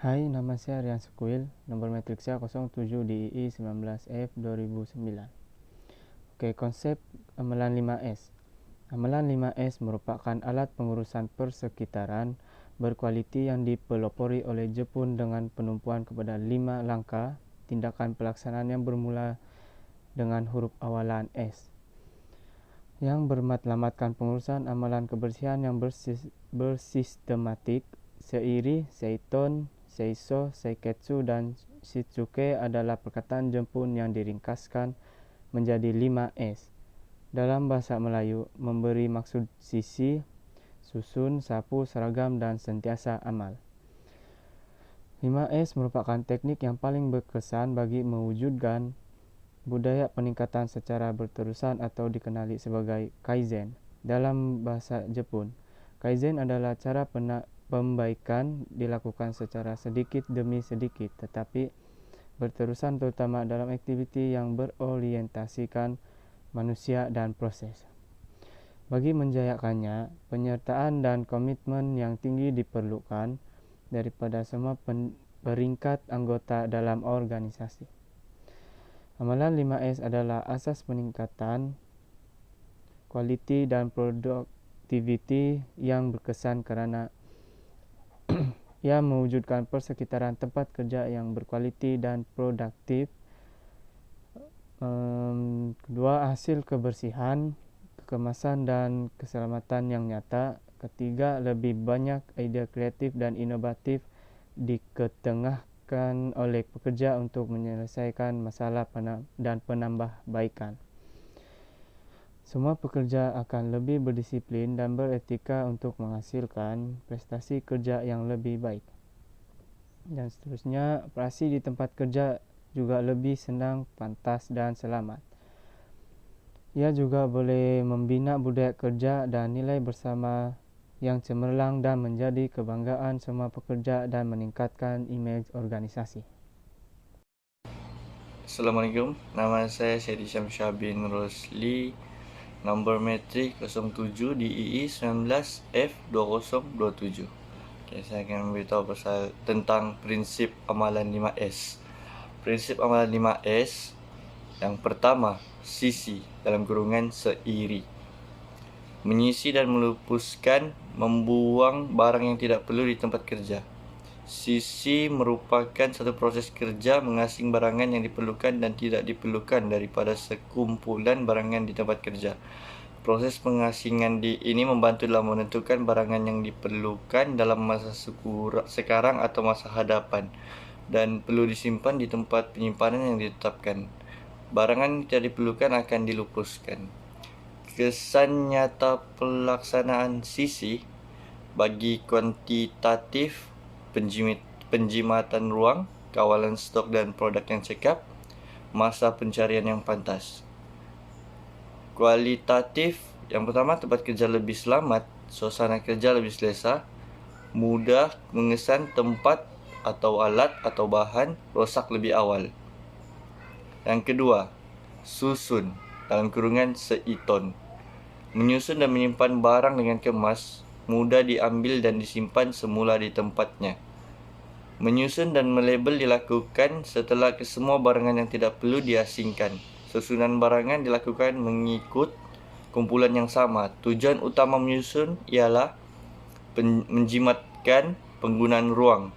Hai, nama saya Rian Sekuil, nomor metrik saya 07 DII 19F 2009. Oke, konsep amalan 5S. Amalan 5S merupakan alat pengurusan persekitaran berkualiti yang dipelopori oleh Jepun dengan penumpuan kepada 5 langkah tindakan pelaksanaan yang bermula dengan huruf awalan S, yang bermatlamatkan pengurusan amalan kebersihan yang bersistematik. Seiri, Seiton, Seiso, Seiketsu, dan Shitsuke adalah perkataan Jepun yang diringkaskan menjadi 5S. Dalam bahasa Melayu, memberi maksud sisi, susun, sapu, seragam, dan sentiasa amal. 5S merupakan teknik yang paling berkesan bagi mewujudkan budaya peningkatan secara berterusan atau dikenali sebagai Kaizen. Dalam bahasa Jepun, Kaizen adalah cara pembaikan dilakukan secara sedikit demi sedikit, tetapi berterusan, terutama dalam aktiviti yang berorientasikan manusia dan proses. Bagi menjayakannya, penyertaan dan komitmen yang tinggi diperlukan daripada semua peringkat anggota dalam organisasi. Amalan 5S adalah asas peningkatan kualiti dan produktiviti yang berkesan karena ia mewujudkan persekitaran tempat kerja yang berkualiti dan produktif. Kedua, hasil kebersihan, kekemasan, dan keselamatan yang nyata. Ketiga, lebih banyak ide kreatif dan inovatif diketengahkan oleh pekerja untuk menyelesaikan masalah dan penambahbaikan. Semua pekerja akan lebih berdisiplin dan beretika untuk menghasilkan prestasi kerja yang lebih baik. Dan seterusnya, operasi di tempat kerja juga lebih senang, pantas, dan selamat. Ia juga boleh membina budaya kerja dan nilai bersama yang cemerlang dan menjadi kebanggaan semua pekerja dan meningkatkan imej organisasi. Assalamualaikum, nama saya Syedi Syamsyah bin Rosli, nomor metrik 07 DII 19F 2027. Okay, saya akan memberitahu tentang prinsip amalan 5S. Prinsip amalan 5S yang pertama, sisi dalam kurungan seiri. Menyisi dan melupuskan, membuang barang yang tidak perlu di tempat kerja. Sisi merupakan satu proses kerja mengasing barangan yang diperlukan dan tidak diperlukan daripada sekumpulan barangan di tempat kerja. Proses pengasingan ini membantu dalam menentukan barangan yang diperlukan dalam masa sekarang atau masa hadapan dan perlu disimpan di tempat penyimpanan yang ditetapkan. Barangan yang tidak diperlukan akan dilupuskan. Kesan nyata pelaksanaan sisi bagi kuantitatif, penjimatan ruang, kawalan stok dan produk yang cekap, masa pencarian yang pantas. Kualitatif, yang pertama, tempat kerja lebih selamat, suasana kerja lebih selesa, mudah mengesan tempat atau alat atau bahan rosak lebih awal. Yang kedua, susun dalam kurungan seiton. Menyusun dan menyimpan barang dengan kemas, mudah diambil dan disimpan semula di tempatnya. Menyusun dan melabel dilakukan setelah kesemua barangan yang tidak perlu diasingkan. Susunan barangan dilakukan mengikut kumpulan yang sama. Tujuan utama menyusun ialah menjimatkan penggunaan ruang,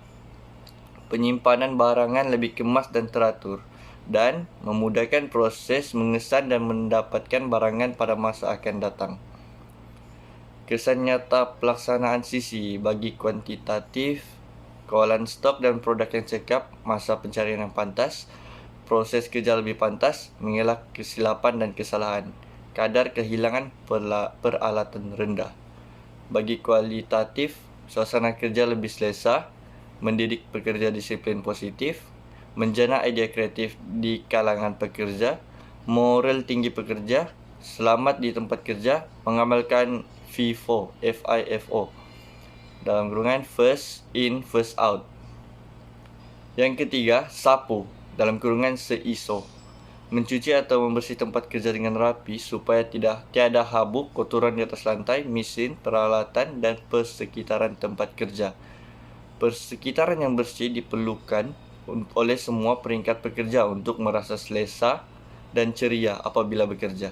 penyimpanan barangan lebih kemas dan teratur, dan memudahkan proses mengesan dan mendapatkan barangan pada masa akan datang. Kesan nyata pelaksanaan sisi bagi kuantitatif, kawalan stok dan produk yang cekap, masa pencarian yang pantas, proses kerja lebih pantas, mengelak kesilapan dan kesalahan, kadar kehilangan peralatan rendah. Bagi kualitatif, suasana kerja lebih selesa, mendidik pekerja disiplin positif, menjana idea kreatif di kalangan pekerja, moral tinggi pekerja, selamat di tempat kerja, mengamalkan FIFO, dalam kurungan first in, first out. Yang ketiga, sapu, dalam kurungan seiso. Mencuci atau membersih tempat kerja dengan rapi supaya tiada habuk, kotoran di atas lantai, mesin, peralatan, dan persekitaran tempat kerja. Persekitaran yang bersih diperlukan oleh semua peringkat pekerja untuk merasa selesa dan ceria apabila bekerja.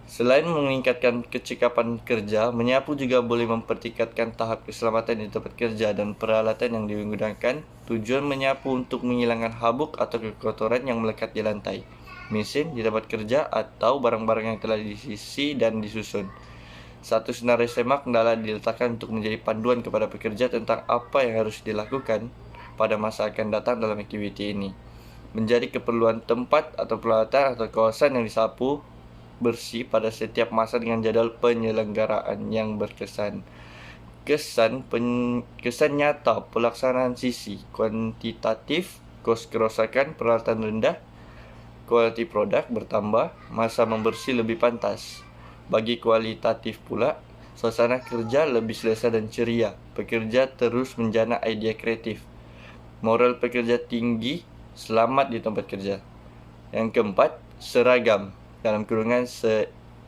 Selain meningkatkan kecekapan kerja, menyapu juga boleh mempertingkatkan tahap keselamatan di tempat kerja dan peralatan yang digunakan. Tujuan menyapu untuk menghilangkan habuk atau kekotoran yang melekat di lantai, mesin di tempat kerja, atau barang-barang yang telah disisi dan disusun. Satu senarai semak hendaklah diletakkan untuk menjadi panduan kepada pekerja tentang apa yang harus dilakukan pada masa akan datang dalam aktiviti ini. Menjadi keperluan tempat atau peralatan atau kawasan yang disapu bersih pada setiap masa dengan jadwal penyelenggaraan yang berkesan. Kesan nyata pelaksanaan sisi kuantitatif, kos kerosakan peralatan rendah, quality produk bertambah, masa membersih lebih pantas. Bagi kualitatif pula, suasana kerja lebih selesa dan ceria. Pekerja terus menjana idea kreatif. Moral pekerja tinggi, selamat di tempat kerja. Yang keempat, seragam dalam kurungan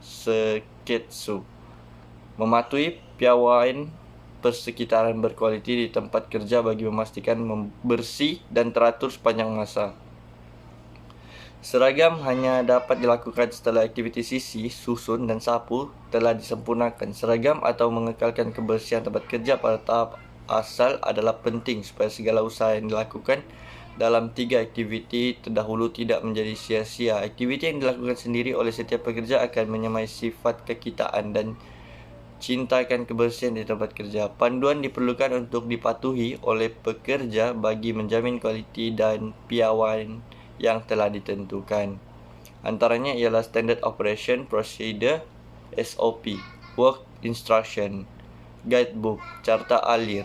seketsu. Mematuhi piawaian persekitaran berkualiti di tempat kerja bagi memastikan bersih dan teratur sepanjang masa. Seragam hanya dapat dilakukan setelah aktiviti sisi, susun, dan sapu telah disempurnakan. Seragam atau mengekalkan kebersihan tempat kerja pada tahap asal adalah penting supaya segala usaha yang dilakukan dalam 3 aktiviti terdahulu tidak menjadi sia-sia. Aktiviti yang dilakukan sendiri oleh setiap pekerja akan menyamai sifat kekitaan dan cintakan kebersihan di tempat kerja. Panduan diperlukan untuk dipatuhi oleh pekerja bagi menjamin kualiti dan piawaian yang telah ditentukan. Antaranya ialah Standard Operation Procedure (SOP), Work Instruction, Guidebook, Carta Alir,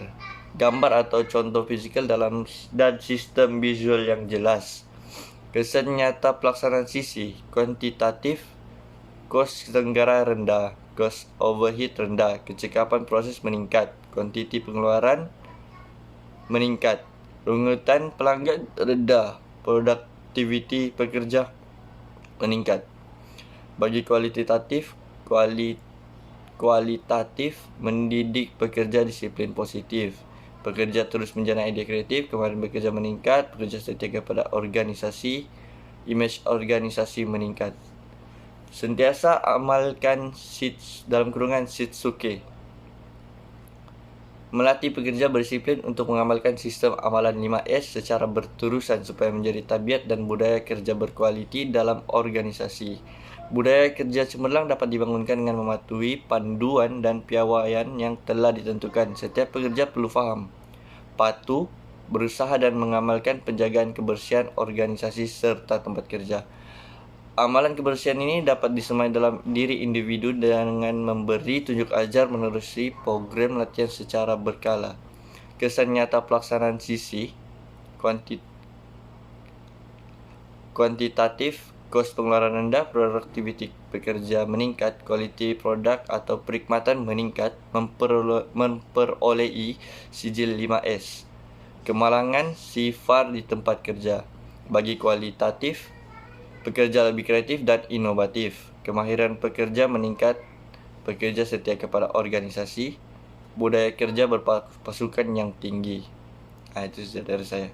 gambar atau contoh fizikal dan sistem visual yang jelas. Kesan nyata pelaksanaan sisi kuantitatif, kos tenggara rendah, cost overhead rendah, kecekapan proses meningkat, kuantiti pengeluaran meningkat, rungutan pelanggan rendah, produktiviti pekerja meningkat. Bagi kualitatif mendidik pekerja disiplin positif. Pekerja terus menjana ide kreatif, kemahiran bekerja meningkat, pekerja setia kepada organisasi, image organisasi meningkat. Sentiasa amalkan dalam kurungan Shitsuke. Melatih pekerja berdisiplin untuk mengamalkan sistem amalan 5S secara berterusan supaya menjadi tabiat dan budaya kerja berkualiti dalam organisasi. Budaya kerja cemerlang dapat dibangunkan dengan mematuhi panduan dan piawaian yang telah ditentukan. Setiap pekerja perlu faham, patuh, berusaha dan mengamalkan penjagaan kebersihan organisasi serta tempat kerja. Amalan kebersihan ini dapat disemai dalam diri individu dengan memberi tunjuk ajar menerusi program latihan secara berkala. Kesan nyata pelaksanaan sisi kuantitatif, kos pengeluaran rendah, produktiviti pekerja meningkat, quality produk atau perkhidmatan meningkat, memperolehi sijil 5S. Kemalangan sifar di tempat kerja. Bagi kualitatif, pekerja lebih kreatif dan inovatif. Kemahiran pekerja meningkat, pekerja setia kepada organisasi, budaya kerja berpasukan yang tinggi. Itu saja dari saya.